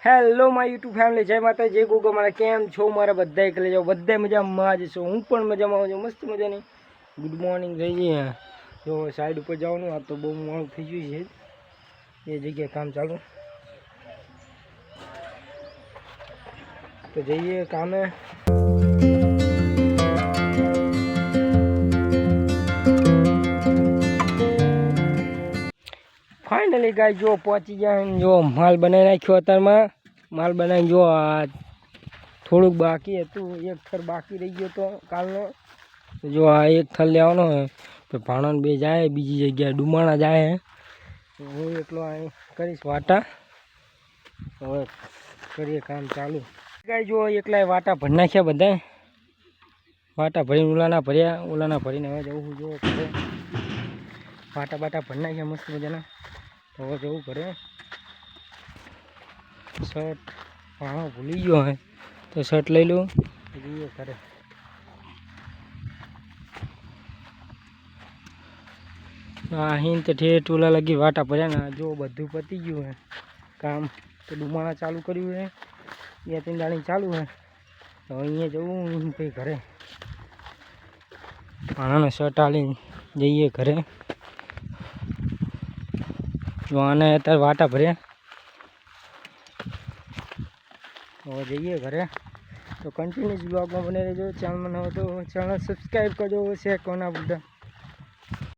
Hello my YouTube family, જય માતા, જય ગોગો. મારા કેમ છો? મારા બધા એકલે જાઓ, બધા મજામાં જ છો. હું પણ મજામાં છું, મસ્ત મજાની. ગુડ મોર્નિંગ જઈએ. જો સાઈડ ઉપર જવાનું, આ તો બહુ મોડું થઈ ગયું છે. એ જગ્યાએ કામ ચાલુ, તો જઈએ કામે. ફાઇનલી ગાય જો પહોંચી ગયા. જો માલ બનાવી નાખ્યો. અત્યારમાં માલ બનાવી જો આ થોડુંક બાકી હતું, એક થર બાકી રહી ગયો તો કાલનો. જો આ એક થર લેવાનો હોય તો ભાણો બે જાય બીજી જગ્યાએ, ડુમાણા જાય. હું એટલો અહીં કરીશ વાટા. હવે કરીએ કામ ચાલુ. ગાય જો એકલા વાટા ભરી નાખ્યા, બધા વાટા ભરીને ઓલાના ભર્યા, ઓલાના ભરીને હવે જવું જો ઘરે. વાટા બાટા ભરી નાખ્યા મસ્ત મજાના. હવે જવું ઘરે. શર્ટ ભાણો ભૂલી ગયો હોય તો શર્ટ લઈ લઉં, જઈએ ઘરે. અહીં તો ઠેઠ ઓલા લગી વાટા ભર્યા ને. જો બધું પતી ગયું હે કામ. તો ડુમાણા ચાલુ કર્યું હે, 2-3 દાણી ચાલુ હે. તો અહીંયા જવું કંઈ ઘરે. ભાણાને શર્ટ આલીને જઈએ ઘરે. જો આને અત્યારે વાટા ભર્યા. હવે જઈએ ઘરે. તો કન્ટિન્યુઅસ બ્લોગમાં બને રહેજો. ચેનલમાં ન હોય તો ચેનલ સબસ્ક્રાઈબ કરજો, શેર કોના બધા.